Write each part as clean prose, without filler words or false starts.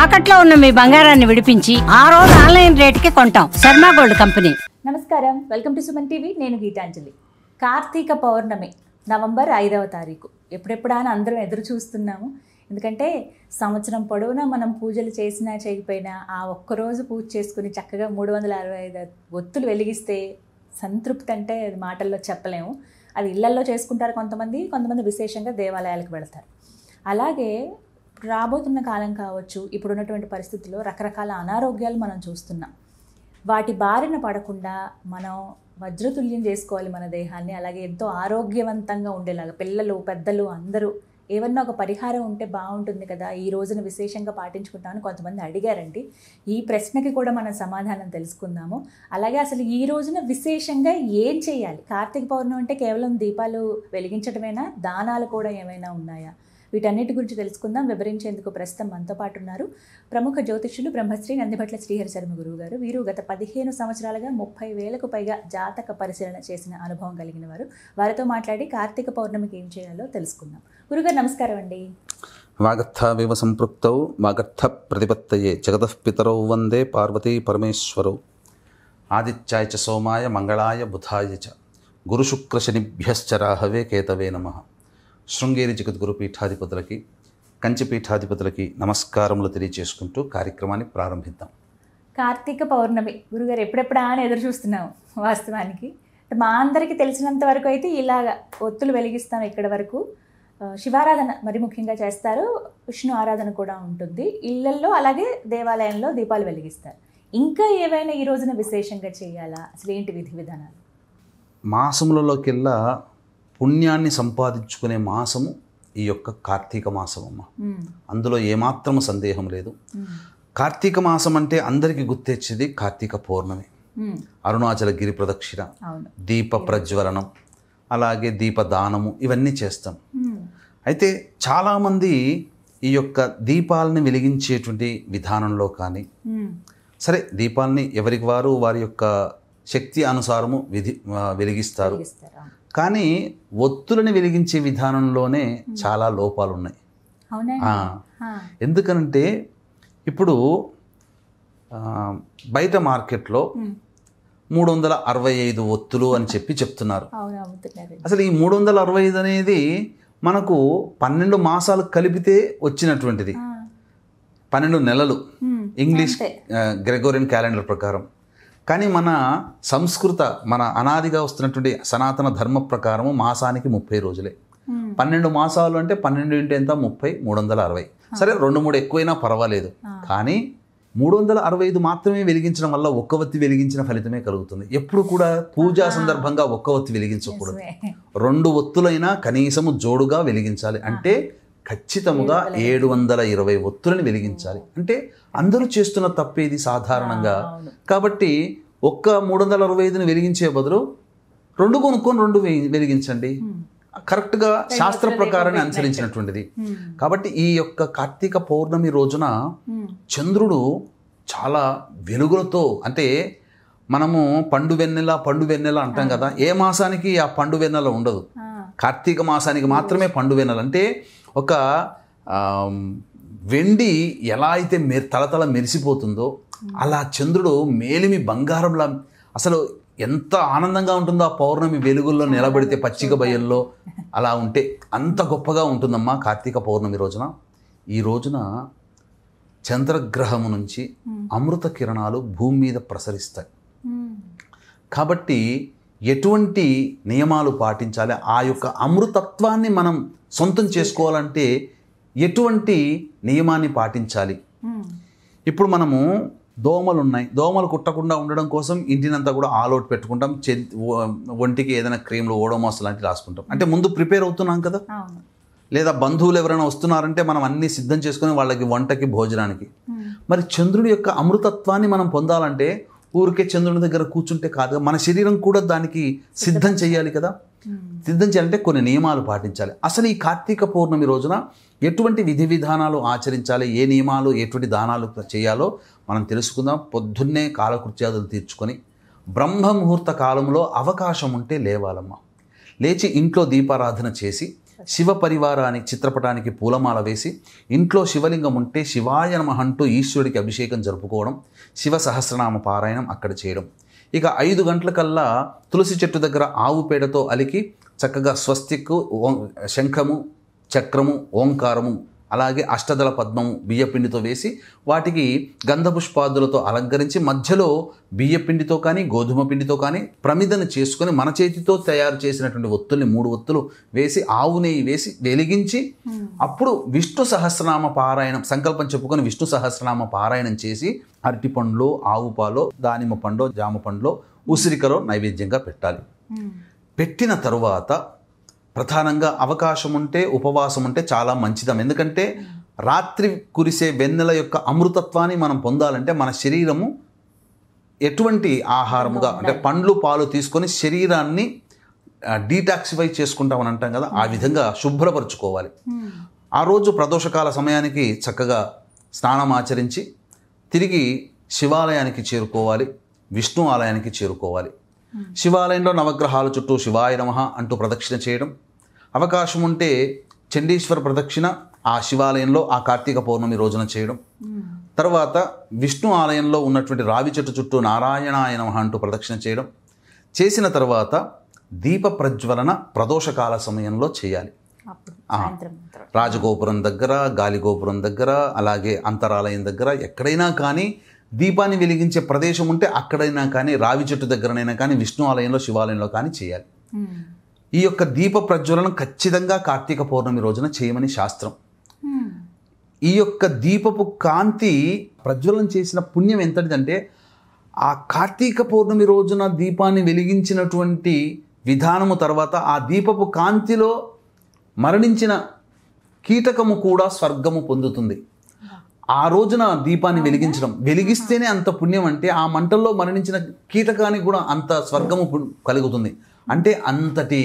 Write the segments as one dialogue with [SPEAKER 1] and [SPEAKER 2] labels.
[SPEAKER 1] తాకట్లో ఉన్న మీ బంగారాన్ని విడిపించి ఆ రోజు ఆన్లైన్ రేటుకి కొంటాం. Sharma gold company.
[SPEAKER 2] నమస్కారం, వెల్కమ్ టు సుమన్ టీవీ. నేను గీతాంజలి. కార్తీక పౌర్ణమి నవంబర్ 5వ తారీఖు ఎప్పుడెప్పుడా అని అందరం ఎదురు చూస్తున్నాము. ఎందుకంటే సంవత్సరం పొడవునా మనం పూజలు చేసినా చేయకపోయినా ఆ ఒక్కరోజు పూజ చేసుకుని చక్కగా 365 ఒత్తులు వెలిగిస్తే సంతృప్తి అంటే అది మాటల్లో చెప్పలేము. అది ఇళ్లల్లో చేసుకుంటారు కొంతమంది విశేషంగా దేవాలయాలకు వెళ్తారు. అలాగే రాబోతున్న కాలం కావచ్చు, ఇప్పుడున్నటువంటి పరిస్థితుల్లో రకరకాల అనారోగ్యాలు మనం చూస్తున్నాం. వాటి బారిన పడకుండా మనం వజ్రతుల్యం చేసుకోవాలి మన దేహాన్ని. అలాగే ఎంతో ఆరోగ్యవంతంగా ఉండేలాగా పిల్లలు పెద్దలు అందరూ ఏమన్నా ఒక పరిహారం ఉంటే బాగుంటుంది కదా, ఈ రోజున విశేషంగా పాటించుకుంటామని కొంతమంది అడిగారండి. ఈ ప్రశ్నకి కూడా మనం సమాధానం తెలుసుకుందాము. అలాగే అసలు ఈ రోజున విశేషంగా ఏం చేయాలి? కార్తీక పౌర్ణమి అంటే కేవలం దీపాలు వెలిగించడమేనా? దానాలు కూడా ఏమైనా ఉన్నాయా? వీటన్నిటి గురించి తెలుసుకుందాం. వివరించేందుకు ప్రస్తుతం మనతో పాటు ఉన్నారు ప్రముఖ జ్యోతిష్యులు బ్రహ్మశ్రీ నందిభట్ల శ్రీహరి శర్మ గురువు గారు. వీరు గత 15 సంవత్సరాలుగా 30,000కు పైగా జాతక పరిశీలన చేసిన అనుభవం కలిగిన వారు. వారితో మాట్లాడి కార్తీక పౌర్ణమికి ఏం చేయాలో తెలుసుకుందాం. గురుగారు నమస్కారం అండి.
[SPEAKER 3] వాగర్థావివ సంపృక్తౌ వాగర్థ ప్రతిపత్తయే జగతః పితరౌ వందే పార్వతీ పరమేశ్వరౌ. ఆదిత్యాయ చ సోమాయ మంగళాయ బుధాయ చ గురుశుక్రశనిభ్యశ్చ రాహవే కేతవే నమః. శృంగేరి జగద్గురు పీఠాధిపతులకి, కంచి పీఠాధిపతులకి నమస్కారములు తెలియజేసుకుంటూ కార్యక్రమాన్ని ప్రారంభిద్దాం.
[SPEAKER 2] కార్తీక పౌర్ణమి గురుగారు ఎప్పుడెప్పుడా అని ఎదురు చూస్తున్నాము. వాస్తవానికి మా అందరికీ తెలిసినంత వరకు అయితే ఇలాగ ఒత్తులు వెలిగిస్తాం. ఇక్కడ వరకు శివారాధన మరి ముఖ్యంగా చేస్తారు, విష్ణు ఆరాధన కూడా ఉంటుంది ఇళ్లల్లో, అలాగే దేవాలయంలో దీపాలు వెలిగిస్తారు. ఇంకా ఏవైనా ఈ రోజున విశేషంగా చేయాలా? అసలు ఏంటి విధి విధానాలు?
[SPEAKER 3] మాసములలోకెల్లా పుణ్యాన్ని సంపాదించుకునే మాసము ఈ యొక్క కార్తీక మాసం అమ్మ. అందులో ఏమాత్రము సందేహం లేదు. కార్తీక మాసం అంటే అందరికీ గుర్తొచ్చేది కార్తీక పౌర్ణమి, అరుణాచల గిరి ప్రదక్షిణ, దీప ప్రజ్వలనం, అలాగే దీపదానము, ఇవన్నీ చేస్తాం. అయితే చాలామంది ఈ యొక్క దీపాలని వెలిగించేటువంటి విధానంలో కానీ, సరే దీపాలని ఎవరికి వారు వారి యొక్క శక్తి అనుసారము వెలిగిస్తారు. కానీ ఒత్తులని వెలిగించే విధానంలోనే చాలా లోపాలు ఉన్నాయి. ఎందుకనంటే ఇప్పుడు బయట మార్కెట్లో 365 ఒత్తులు అని చెప్తున్నారు. అసలు ఈ 365 అనేది మనకు 12 మాసాలు కలిపితే వచ్చినటువంటిది, 12 నెలలు ఇంగ్లీష్ గ్రెగోరియన్ క్యాలెండర్ ప్రకారం. కానీ మన సంస్కృత, మన అనాదిగా వస్తున్నటువంటి సనాతన ధర్మ ప్రకారము మాసానికి 30 రోజులే. 12 మాసాలు అంటే 12 ఇంటూ ఎంత? 30, 360. సరే 2-3 ఎక్కువైనా పర్వాలేదు. కానీ 365 మాత్రమే వెలిగించడం వల్ల ఒక్క ఒత్తి వెలిగించిన ఫలితమే కలుగుతుంది. ఎప్పుడు కూడా పూజా సందర్భంగా ఒక్క ఒత్తి వెలిగించకూడదు. 2 ఒత్తులైనా కనీసము జోడుగా వెలిగించాలి. అంటే ఖచ్చితంగా 720 ఒత్తులని వెలిగించాలి. అంటే అందరూ చేస్తున్న తప్పేది సాధారణంగా. కాబట్టి ఒక్క 365ని వెలిగించే బదులు 2 కొనుక్కొని 2 వెలిగించండి. కరెక్ట్గా శాస్త్ర ప్రకారాన్ని అనుసరించినటువంటిది. కాబట్టి ఈ యొక్క కార్తీక పౌర్ణమి రోజున చంద్రుడు చాలా వెలుగులతో, అంటే మనము పండు వెన్నెల అంటాం కదా, ఏ మాసానికి ఆ పండు వెన్నెల ఉండదు. కార్తీక మాసానికి మాత్రమే పండు వెన్నెల. అంటే ఒక వెండి ఎలా అయితే తలతల మెరిసిపోతుందో అలా చంద్రుడు మేలిమి బంగారంలా, అసలు ఎంత ఆనందంగా ఉంటుందో ఆ పౌర్ణమి వెలుగుల్లో నిలబడితే, పచ్చిక బయల్లో అలా ఉంటే అంత గొప్పగా ఉంటుందమ్మా కార్తీక పౌర్ణమి రోజున. ఈ రోజున చంద్రగ్రహము నుంచి అమృత కిరణాలు భూమి మీద ప్రసరిస్తాయి. కాబట్టి ఎటువంటి నియమాలు పాటించాలి, ఆ యొక్క అమృతత్వాన్ని మనం సొంతం చేసుకోవాలంటే ఎటువంటి నియమాన్ని పాటించాలి? ఇప్పుడు మనము దోమలు ఉన్నాయి, దోమలు కుట్టకుండా ఉండడం కోసం ఇంటినంతా కూడా ఆల్ అవుట్ పెట్టుకుంటాం, ఒంటికి ఏదైనా క్రీమ్లు, ఓడోమాస్ లాంటివి రాసుకుంటాం. అంటే ముందు ప్రిపేర్ అవుతున్నాం కదా. లేదా బంధువులు ఎవరైనా వస్తున్నారంటే మనం అన్నీ సిద్ధం చేసుకుని వాళ్ళకి వంటకి, భోజనానికి. మరి చంద్రుడి యొక్క అమృతత్వాన్ని మనం పొందాలంటే ఊరికే చంద్రుని దగ్గర కూర్చుంటే కాదు, మన శరీరం కూడా దానికి సిద్ధం చేయాలి కదా. సిద్ధం చేయాలంటే కొన్ని నియమాలు పాటించాలి. అసలు ఈ కార్తీక పౌర్ణమి రోజున ఎటువంటి విధి విధానాలు ఆచరించాలి, ఏ నియమాలు, ఎటువంటి దానాలు చేయాలో మనం తెలుసుకుందాం. పొద్దున్నే కాలకృత్యాదులు తీర్చుకొని బ్రహ్మ ముహూర్త కాలంలో అవకాశం ఉంటే లేవాలమ్మా. లేచి ఇంట్లో దీపారాధన చేసి శివ పరివారానికి చిత్రపటానికి పూలమాల వేసి ఇంట్లో శివలింగం ఉంటే శివాయ నమః అంటూ ఈశ్వరుడికి అభిషేకం జరుపుకోవడం, శివ సహస్రనామ పారాయణం అక్కడ చేయడం. ఇక 5 గంటలకల్లా తులసి చెట్టు దగ్గర ఆవు పేడతో అలికి చక్కగా స్వస్తికు, శంఖము, చక్రము, ఓంకారము, అలాగే అష్టదళ పద్మము బియ్యపిండితో వేసి వాటికి గంధపుష్పాదులతో అలంకరించి మధ్యలో బియ్యపిండితో కానీ గోధుమ పిండితో కానీ ప్రమిదను చేసుకొని మన చేతితో తయారు చేసినటువంటి ఒత్తుల్ని 3 ఒత్తులు వేసి ఆవు నెయ్యి వేసి వెలిగించి అప్పుడు విష్ణు సహస్రనామ పారాయణం సంకల్పం చెప్పుకొని విష్ణు సహస్రనామ పారాయణం చేసి అరటి పండ్లో, ఆవు పాలో, దానిమ్మ పండు, జామ పండ్లో, ఉసిరికలో నైవేద్యంగా పెట్టాలి. పెట్టిన తరువాత ప్రధానంగా అవకాశం ఉంటే ఉపవాసం ఉంటే చాలా మంచిదం. ఎందుకంటే రాత్రి కురిసే వెన్నెల యొక్క అమృతత్వాన్ని మనం పొందాలంటే మన శరీరము ఎటువంటి ఆహారముగా అంటే పండ్లు పాలు తీసుకొని శరీరాన్ని డీటాక్సిఫై చేసుకుంటామని అంటాం కదా, ఆ విధంగా శుభ్రపరచుకోవాలి. ఆ రోజు ప్రదోషకాల సమయానికి చక్కగా స్నానం ఆచరించి తిరిగి శివాలయానికి చేరుకోవాలి, విష్ణు ఆలయానికి చేరుకోవాలి. శివాలయంలో నవగ్రహాల చుట్టూ శివాయ నమః అంటూ ప్రదక్షిణ చేయడం, అవకాశం ఉంటే చండీశ్వర ప్రదక్షిణ ఆ శివాలయంలో ఆ కార్తీక పౌర్ణమి రోజున చేయడం, తర్వాత విష్ణు ఆలయంలో ఉన్నటువంటి రావి చెట్టు చుట్టూ నారాయణాయ నమః అంటూ ప్రదక్షిణ చేయడం. చేసిన తర్వాత దీప ప్రజ్వలన ప్రదోషకాల సమయంలో చేయాలి. రాజగోపురం దగ్గర, గాలిగోపురం దగ్గర, అలాగే అంతరాలయం దగ్గర ఎక్కడైనా కానీ దీపాన్ని వెలిగించే ప్రదేశం ఉంటే అక్కడైనా కానీ, రావి చెట్టు దగ్గరనైనా కానీ, విష్ణు ఆలయంలో, శివాలయంలో కానీ చేయాలి. ఈ యొక్క దీప ప్రజ్వలనం ఖచ్చితంగా కార్తీక పౌర్ణమి రోజున చేయమని శాస్త్రం. ఈ యొక్క దీపపు కాంతి ప్రజ్వలనం చేసిన పుణ్యం ఎంతటిదంటే ఆ కార్తీక పౌర్ణమి రోజున దీపాన్ని వెలిగించినటువంటి విధానము తర్వాత ఆ దీపపు కాంతిలో మరణించిన కీటకము కూడా స్వర్గము పొందుతుంది. ఆ రోజున దీపాన్ని వెలిగిస్తేనే అంత పుణ్యం అంటే ఆ మంటల్లో మరణించిన కీటకానికి కూడా అంత స్వర్గము కలుగుతుంది. అంటే అంతటి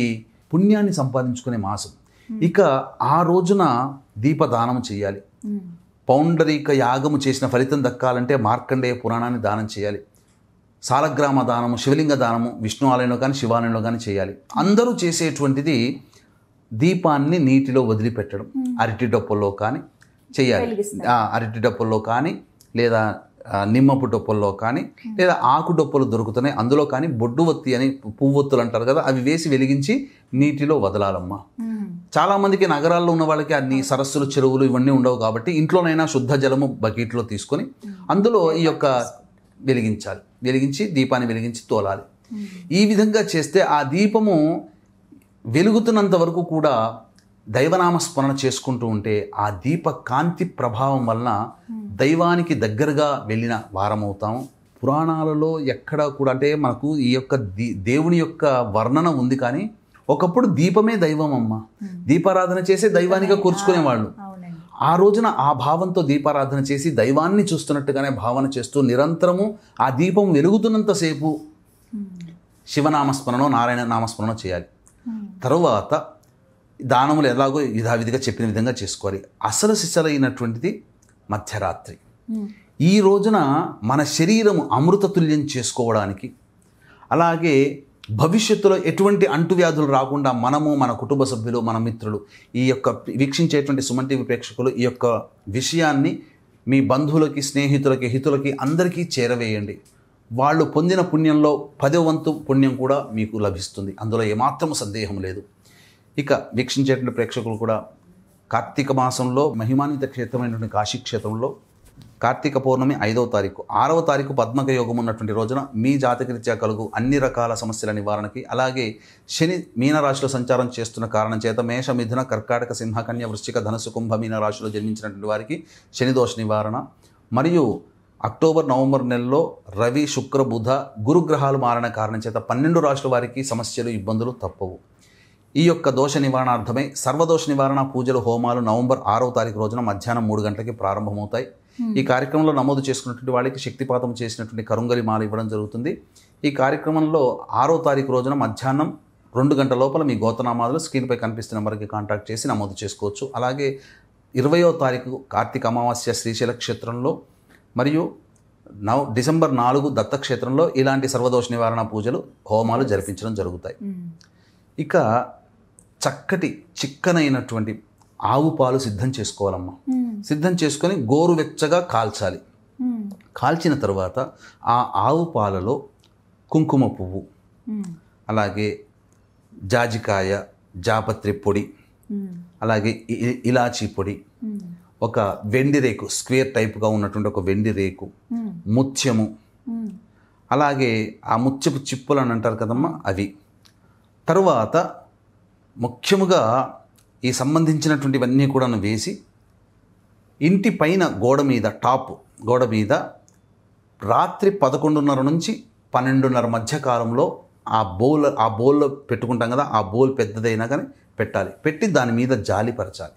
[SPEAKER 3] పుణ్యాన్ని సంపాదించుకునే మాసం. ఇక ఆ రోజున దీపదానం చేయాలి. పౌండరీక యాగము చేసిన ఫలితం దక్కాలంటే మార్కండేయ పురాణాన్ని దానం చేయాలి. సాలగ్రామ దానము, శివలింగ దానము విష్ణు ఆలయంలో కానీ శివాలయంలో కానీ చేయాలి. అందరూ చేసేటువంటిది దీపాన్ని నీటిలో వదిలిపెట్టడం, అరటి డొప్పల్లో కానీ చేయాలి. అరటి డొప్పల్లో కానీ లేదా నిమ్మపు డొప్పల్లో కానీ లేదా ఆకు డొప్పలు దొరుకుతున్నాయి, అందులో కానీ బొడ్డు ఒత్తి అని పువ్వొత్తులు అంటారు కదా, అవి వేసి వెలిగించి నీటిలో వదలాలమ్మా. చాలామందికి నగరాల్లో ఉన్న వాళ్ళకి అన్ని సరస్సులు, చెరువులు ఇవన్నీ ఉండవు కాబట్టి ఇంట్లోనైనా శుద్ధ జలము బకెట్లో తీసుకొని అందులో ఈ యొక్క వెలిగించాలి. వెలిగించి దీపాన్ని వెలిగించి తోలాలి. ఈ విధంగా చేస్తే ఆ దీపము వెలుగుతున్నంత వరకు కూడా దైవనామస్మరణ చేసుకుంటూ ఉంటే ఆ దీప కాంతి ప్రభావం వలన దైవానికి దగ్గరగా వెళ్ళిన వారమవుతాము. పురాణాలలో ఎక్కడ కూడా అంటే మనకు ఈ యొక్క దేవుని యొక్క వర్ణన ఉంది, కానీ ఒకప్పుడు దీపమే దైవం అమ్మ. దీపారాధన చేసే దైవానిగా కూర్చుకునేవాళ్ళు. ఆ రోజున ఆ భావంతో దీపారాధన చేసి దైవాన్ని చూస్తున్నట్టుగానే భావన చేస్తూ నిరంతరము ఆ దీపం వెలుగుతున్నంతసేపు శివనామస్మరణో నారాయణ నామస్మరణో చేయాలి. తరువాత దానములు ఎలాగో యథావిధిగా చెప్పిన విధంగా చేసుకోవాలి. అసలు సిసలైనటువంటిది మధ్యరాత్రి. ఈ రోజున మన శరీరము అమృతతుల్యం చేసుకోవడానికి, అలాగే భవిష్యత్తులో ఎటువంటి అంటువ్యాధులు రాకుండా మనము, మన కుటుంబ సభ్యులు, మన మిత్రులు, ఈ యొక్క వీక్షించేటువంటి సుమన్ టీవీ ప్రేక్షకులు ఈ యొక్క విషయాన్ని మీ బంధువులకి, స్నేహితులకి, హితులకి అందరికీ చేరవేయండి. వాళ్ళు పొందిన పుణ్యంలో 10వ వంతు పుణ్యం కూడా మీకు లభిస్తుంది. అందులో ఏమాత్రం సందేహం లేదు. ఇక వీక్షించేటువంటి ప్రేక్షకులు కూడా కార్తీక మాసంలో మహిమాన్విత క్షేత్రమైనటువంటి కాశీ క్షేత్రంలో కార్తీక పౌర్ణమి 5వ తారీఖు, 6వ తారీఖు పద్మక యోగం ఉన్నటువంటి రోజున మీ జాతకరీత్యా కలుగు అన్ని రకాల సమస్యల నివారణకి, అలాగే శని మీనరాశిలో సంచారం చేస్తున్న కారణం చేత మేష, మిథున, కర్కాటక, సింహ, కన్య, వృశ్చిక, ధనుసు, కుంభ, మీనరాశిలో జన్మించినటువంటి వారికి శనిదోష నివారణ, మరియు అక్టోబర్, నవంబర్ నెలలో రవి, శుక్ర, బుధ, గురుగ్రహాలు మారిన కారణం చేత 12 రాశుల వారికి సమస్యలు, ఇబ్బందులు తప్పవు. ఈ యొక్క దోష నివారణార్థమై సర్వదోష నివారణ పూజలు, హోమాలు నవంబర్ 6వ తారీఖు రోజున మధ్యాహ్నం 3 గంటలకి ప్రారంభమవుతాయి. ఈ కార్యక్రమంలో నమోదు చేసుకున్నటువంటి వాళ్ళకి శక్తిపాతం చేసినటువంటి కరుంగలి మాల ఇవ్వడం జరుగుతుంది. ఈ కార్యక్రమంలో 6వ తారీఖు రోజున మధ్యాహ్నం 2 గంటల లోపల మీ గోతనామాదులు స్క్రీన్పై కనిపిస్తున్న నెంబర్కి కాంటాక్ట్ చేసి నమోదు చేసుకోవచ్చు. అలాగే 20వ తారీఖు కార్తీక అమావాస్య శ్రీశైల క్షేత్రంలో, మరియు డిసెంబర్ 4 దత్తక్షేత్రంలో ఇలాంటి సర్వదోష నివారణ పూజలు, హోమాలు జరిపించడం జరుగుతాయి. ఇక చక్కటి చిక్కనైనటువంటి ఆవు పాలు సిద్ధం చేసుకోవాలమ్మా. సిద్ధం చేసుకొని గోరువెచ్చగా కాల్చాలి. కాల్చిన తర్వాత ఆ ఆవు పాలలో కుంకుమ పువ్వు, అలాగే జాజికాయ, జాపత్రి పొడి, అలాగే ఇలాచీ పొడి, ఒక వెండి రేకు, స్క్వేర్ టైప్గా ఉన్నటువంటి ఒక వెండి రేకు, ముత్యము, అలాగే ఆ ముత్యపు చిప్పులు అని అంటారు కదమ్మా అవి. తరువాత ముఖ్యముగా ఈ సంబంధించినటువంటివన్నీ కూడా వేసి ఇంటి పైన గోడ మీద రాత్రి 11:30 నుంచి 12:30 మధ్య కాలంలో ఆ బౌల్లో పెట్టుకుంటాం కదా, ఆ బౌల్ పెద్దదైనా కానీ పెట్టాలి. పెట్టి దాని మీద జాలిపరచాలి.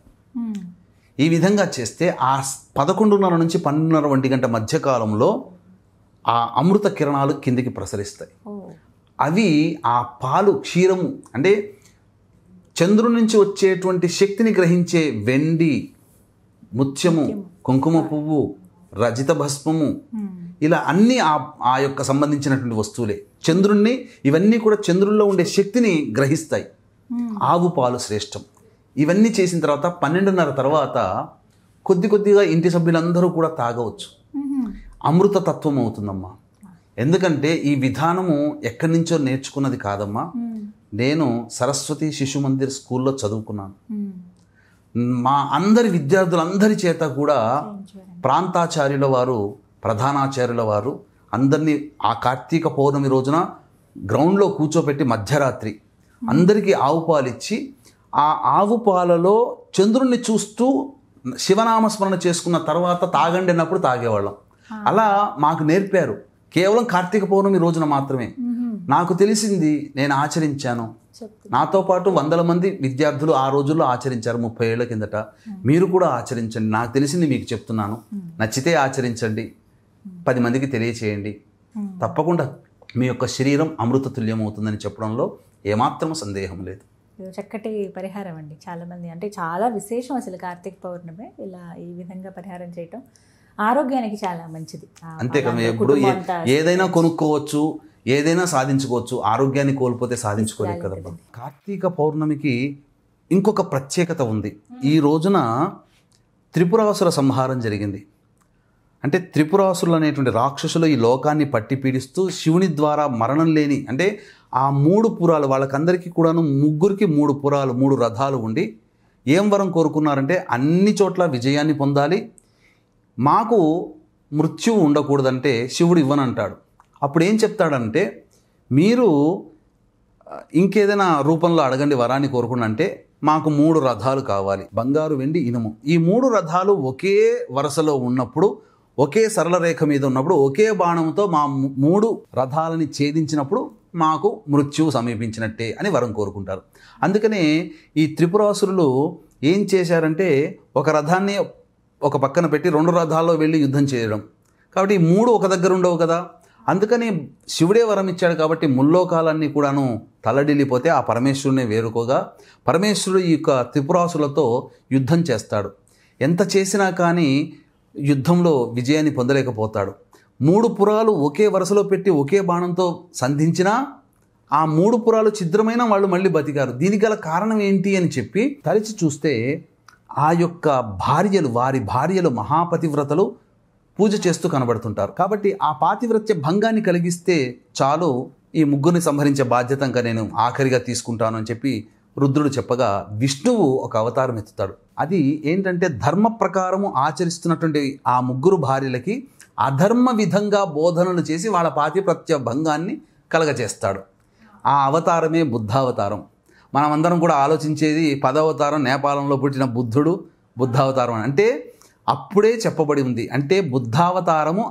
[SPEAKER 3] ఈ విధంగా చేస్తే ఆ 11:30 నుంచి 12:30 1 గంట మధ్య కాలంలో ఆ అమృత కిరణాలు కిందికి ప్రసరిస్తాయి. అవి ఆ పాలు, క్షీరము అంటే చంద్రుడి నుంచి వచ్చేటువంటి శక్తిని గ్రహించే వెండి, ముత్యము, కుంకుమ పువ్వు, రజిత భస్మము, ఇలా అన్నీ ఆ యొక్క సంబంధించినటువంటి వస్తువులే. చంద్రుణ్ణి, ఇవన్నీ కూడా చంద్రుల్లో ఉండే శక్తిని గ్రహిస్తాయి. ఆవు పాలు శ్రేష్టం. ఇవన్నీ చేసిన తర్వాత 12:30 తర్వాత కొద్దిగా ఇంటి సభ్యులందరూ కూడా తాగవచ్చు. అమృత తత్వం అవుతుందమ్మా. ఎందుకంటే ఈ విధానము ఎక్కడి నుంచో నేర్చుకున్నది కాదమ్మా. నేను సరస్వతి శిశు మందిర్ స్కూల్లో చదువుకున్నాను. మా అందరి విద్యార్థులందరి చేత కూడా ప్రాంతాచార్యుల వారు, ప్రధానాచార్యుల వారు అందరినీ ఆ కార్తీక పౌర్ణమి రోజున గ్రౌండ్లో కూర్చోపెట్టి మధ్యరాత్రి అందరికీ ఆవు పాలు ఇచ్చి, ఆ ఆవు పాలలో చంద్రుణ్ణి చూస్తూ శివనామస్మరణ చేసుకున్న తర్వాత తాగండి అన్నప్పుడు తాగేవాళ్ళం. అలా మాకు నేర్పారు. కేవలం కార్తీక పౌర్ణమి రోజున మాత్రమే. నాకు తెలిసింది, నేను ఆచరించాను. నాతో పాటు 100 మంది విద్యార్థులు ఆ రోజుల్లో ఆచరించారు 30 ఏళ్ల కిందట. మీరు కూడా ఆచరించండి. నాకు తెలిసింది మీకు చెప్తున్నాను. నచ్చితే ఆచరించండి, 10 మందికి తెలియచేయండి. తప్పకుండా మీ యొక్క శరీరం అమృత తుల్యం అవుతుందని చెప్పడంలో ఏమాత్రం సందేహం లేదు.
[SPEAKER 2] చక్కటి పరిహారం అండి. చాలామంది అంటే చాలా విశేషం అసలు కార్తీక పౌర్ణమి ఇలా ఈ విధంగా పరిహారం చేయటం ఆరోగ్యానికి చాలా మంచిది.
[SPEAKER 3] అంతే కదా, ఎప్పుడు ఏదైనా కొనుక్కోవచ్చు, ఏదైనా సాధించుకోవచ్చు, ఆరోగ్యాన్ని కోల్పోతే సాధించుకోలేదు కదమ్మా. కార్తీక పౌర్ణమికి ఇంకొక ప్రత్యేకత ఉంది. ఈ రోజున త్రిపురాసుర సంహారం జరిగింది. అంటే త్రిపురాసురులు అనేటువంటి రాక్షసులు ఈ లోకాన్ని పట్టి పీడిస్తూ శివుని ద్వారా మరణం లేని, అంటే ఆ 3 పురాలు వాళ్ళకందరికీ కూడాను, ముగ్గురికి 3 పురాలు, 3 రథాలు ఉండి ఏం వరం కోరుకున్నారంటే అన్ని చోట్ల విజయాన్ని పొందాలి, మాకు మృత్యువు ఉండకూడదంటే శివుడు ఇవ్వనంటాడు. అప్పుడు ఏం చెప్తాడంటే, మీరు ఇంకేదైనా రూపంలో అడగండి వరాన్ని కోరుకుని, అంటే మాకు 3 రథాలు కావాలి, బంగారు, వెండి, ఇనుము. ఈ 3 రథాలు ఒకే వరుసలో ఉన్నప్పుడు, ఒకే సరళ రేఖ మీద ఉన్నప్పుడు, ఒకే బాణంతో మా 3 రథాలని ఛేదించినప్పుడు మాకు మృత్యువు సమీపించినట్టే అని వరం కోరుకుంటారు. అందుకనే ఈ త్రిపురాసురులు ఏం చేశారంటే, ఒక రథాన్ని ఒక పక్కన పెట్టి 2 రథాల్లో వెళ్ళి యుద్ధం చేయడం. కాబట్టి ఈ 3 ఒక దగ్గర ఉండవు కదా. అందుకని శివుడే వరం ఇచ్చాడు కాబట్టి ముల్లోకాలన్నీ కూడాను తలడిల్లిపోతే ఆ పరమేశ్వరునే వేరుకోగా పరమేశ్వరుడు ఈ యొక్క త్రిపురాసులతో యుద్ధం చేస్తాడు. ఎంత చేసినా కానీ యుద్ధంలో విజయాన్ని పొందలేకపోతాడు. 3 పురాలు ఒకే వరుసలో పెట్టి ఒకే బాణంతో సంధించినా ఆ 3 పురాలు ఛిద్రమైన వాళ్ళు మళ్ళీ బతికారు. దీనికి గల కారణం ఏంటి అని చెప్పి తలిచి చూస్తే ఆ యొక్క వారి భార్యలు మహాపతివ్రతలు పూజ చేస్తూ కనబడుతుంటారు. కాబట్టి ఆ పాతివ్రత్య భంగాన్ని కలిగిస్తే చాలు, ఈ ముగ్గురిని సంహరించే బాధ్యత ఇంకా నేను ఆఖరిగా తీసుకుంటాను అని చెప్పి రుద్రుడు చెప్పగా విష్ణువు ఒక అవతారం ఎత్తుతాడు. అది ఏంటంటే, ధర్మ ప్రకారము ఆచరిస్తున్నటువంటి ఆ 3 భార్యలకి అధర్మ విధంగా బోధనలు చేసి వాళ్ళ పాతివ్రత్య భంగాన్ని కలగచేస్తాడు. ఆ అవతారమే బుద్ధావతారం. మనమందరం కూడా ఆలోచించేది 10వ అవతారం, నేపాలంలో పుట్టిన బుద్ధుడు బుద్ధావతారం అంటే అప్పుడే చెప్పబడి ఉంది. అంటే బుద్ధావతారము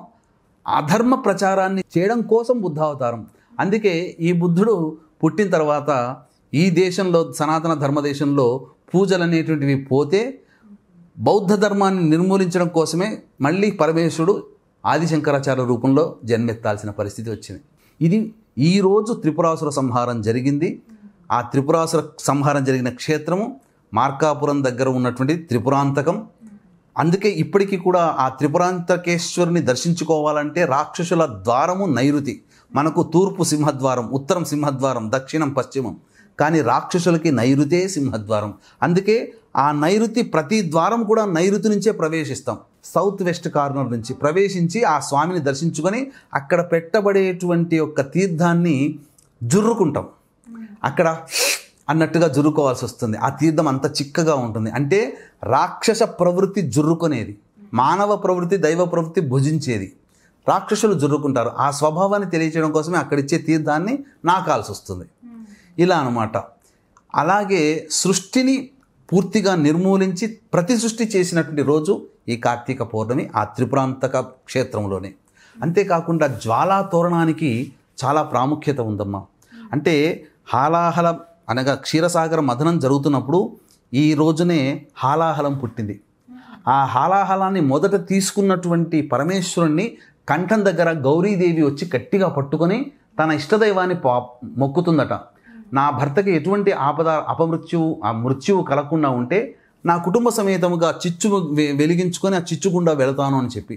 [SPEAKER 3] అధర్మ ప్రచారాన్ని చేయడం కోసం బుద్ధావతారం. అందుకే ఈ బుద్ధుడు పుట్టిన తర్వాత ఈ దేశంలో, సనాతన ధర్మదేశంలో పూజలు అనేటువంటివి పోతే బౌద్ధ ధర్మాన్ని నిర్మూలించడం కోసమే మళ్ళీ పరమేశ్వరుడు ఆదిశంకరాచార్య రూపంలో జన్మెత్తాల్సిన పరిస్థితి వచ్చింది. ఇది ఈరోజు త్రిపురాసుర సంహారం జరిగింది. ఆ త్రిపురాసుర సంహారం జరిగిన క్షేత్రము మార్కాపురం దగ్గర ఉన్నటువంటి త్రిపురాంతకం. అందుకే ఇప్పటికీ కూడా ఆ త్రిపురాంతకేశ్వరుని దర్శించుకోవాలంటే రాక్షసుల ద్వారము నైరుతి. మనకు తూర్పు సింహద్వారం, ఉత్తరం సింహద్వారం, దక్షిణం పశ్చిమం. కానీ రాక్షసులకి నైరుతే సింహద్వారం. అందుకే ఆ నైరుతి ప్రతి ద్వారం కూడా నైరుతి నుంచే ప్రవేశిస్తాం. సౌత్ వెస్ట్ కార్నర్ నుంచి ప్రవేశించి ఆ స్వామిని దర్శించుకొని అక్కడ పెట్టబడేటువంటి యొక్క తీర్థాన్ని జుర్రుకుంటాం. అక్కడ అన్నట్టుగా జుర్రుకోవాల్సి వస్తుంది. ఆ తీర్థం అంత చిక్కగా ఉంటుంది. అంటే రాక్షస ప్రవృత్తి జుర్రుకునేది, మానవ ప్రవృత్తి దైవ ప్రవృత్తి భుజించేది. రాక్షసులు జుర్రుకుంటారు. ఆ స్వభావాన్ని తెలియచేయడం కోసమే అక్కడిచ్చే తీర్థాన్ని నాకాల్సి వస్తుంది. ఇలా అన్నమాట. అలాగే సృష్టిని పూర్తిగా నిర్మూలించి ప్రతి సృష్టి చేసినటువంటి రోజు ఈ కార్తీక పౌర్ణమి ఆ త్రిపురాంతక క్షేత్రంలోనే. అంతేకాకుండా జ్వాలా తోరణానికి చాలా ప్రాముఖ్యత ఉందమ్మా. అంటే హాలాహలం అనగా క్షీరసాగర మథనం జరుగుతున్నప్పుడు ఈ రోజునే హాలాహలం పుట్టింది. ఆ హాలాహలాన్ని మొదట తీసుకున్నటువంటి పరమేశ్వరుణ్ణి కంఠం దగ్గర గౌరీదేవి వచ్చి గట్టిగా పట్టుకొని తన ఇష్టదైవాన్ని మొక్కుతుందట. నా భర్తకి ఎటువంటి మృత్యువు కలగకుండా ఉంటే నా కుటుంబ సమేతముగా చిచ్చు వెలిగించుకొని ఆ చిచ్చుగుండా వెళతాను అని చెప్పి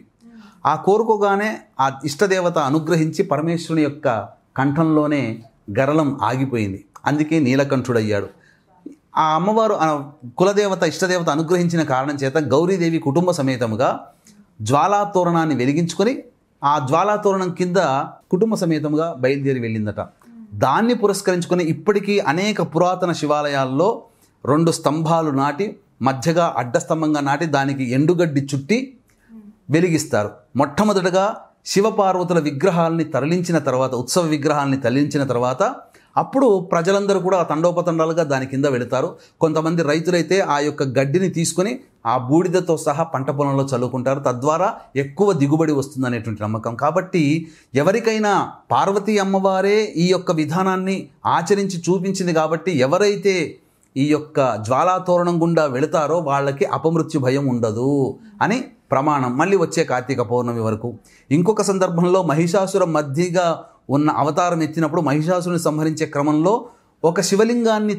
[SPEAKER 3] ఆ కోరుకోగానే ఆ ఇష్టదేవత అనుగ్రహించి పరమేశ్వరుని యొక్క కంఠంలోనే గరళం ఆగిపోయింది. అందుకే నీలకంఠుడయ్యాడు. ఆ అమ్మవారు కులదేవత ఇష్టదేవత అనుగ్రహించిన కారణం చేత గౌరీదేవి కుటుంబ సమేతముగా జ్వాలాతోరణాన్ని వెలిగించుకొని ఆ జ్వాలాతోరణం కింద కుటుంబ సమేతముగా బయలుదేరి వెళ్ళిందట. దాన్ని పురస్కరించుకొని ఇప్పటికీ అనేక పురాతన శివాలయాల్లో 2 స్తంభాలు నాటి మధ్యగా అడ్డస్తంభంగా నాటి దానికి ఎండుగడ్డి చుట్టి వెలిగిస్తారు. మొట్టమొదటగా శివపార్వతుల విగ్రహాలని తరలించిన తర్వాత, ఉత్సవ విగ్రహాలని తరలించిన తర్వాత అప్పుడు ప్రజలందరూ కూడా తండోపతండాలుగా దాని కింద వెళతారు. కొంతమంది రైతులైతే ఆ యొక్క గడ్డిని తీసుకొని ఆ బూడిదతో సహా పంట పొలంలో చల్లుకుంటారు. తద్వారా ఎక్కువ దిగుబడి వస్తుందనేటువంటి నమ్మకం. కాబట్టి ఎవరికైనా పార్వతీ అమ్మవారే ఈ యొక్క విధానాన్ని ఆచరించి చూపించింది కాబట్టి ఎవరైతే ఈ యొక్క జ్వాలాతోరణం గుండా వెళతారో వాళ్ళకి అపమృత్యు భయం ఉండదు అని ప్రమాణం. మళ్ళీ వచ్చే కార్తీక పౌర్ణమి వరకు. ఇంకొక సందర్భంలో మహిషాసుర మధ్యగా ఉన్న అవతారం ఎత్తినప్పుడు మహిషాసురుని సంహరించే క్రమంలో ఒక శివలింగాన్ని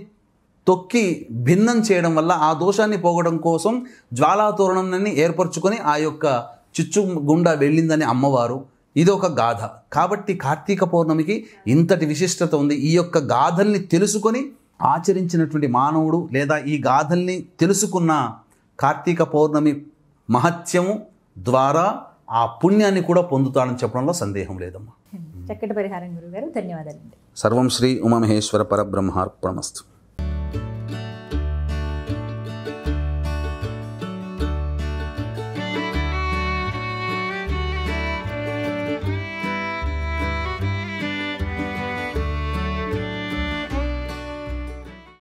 [SPEAKER 3] తొక్కి భిన్నం చేయడం వల్ల ఆ దోషాన్ని పోగొట్టడం కోసం జ్వాలాతోరణాన్ని ఏర్పరచుకొని ఆ యొక్క చిచ్చు గుండా వెళ్ళిందని అమ్మవారు. ఇది ఒక గాథ. కాబట్టి కార్తీక పౌర్ణమికి ఇంతటి విశిష్టత ఉంది. ఈ యొక్క గాథల్ని తెలుసుకొని ఆచరించినటువంటి మానవుడు లేదా ఈ గాథల్ని తెలుసుకున్న కార్తీక పౌర్ణమి మహత్యము ద్వారా ఆ పుణ్యాన్ని కూడా పొందుతాడని చెప్పడంలో సందేహం లేదమ్మా.
[SPEAKER 2] చక్కటి పరిహారం గురుగారు, ధన్యవాదాలండి.
[SPEAKER 3] సర్వం శ్రీ ఉమామహేశ్వర పరబ్రహ్మార్పణమస్తు.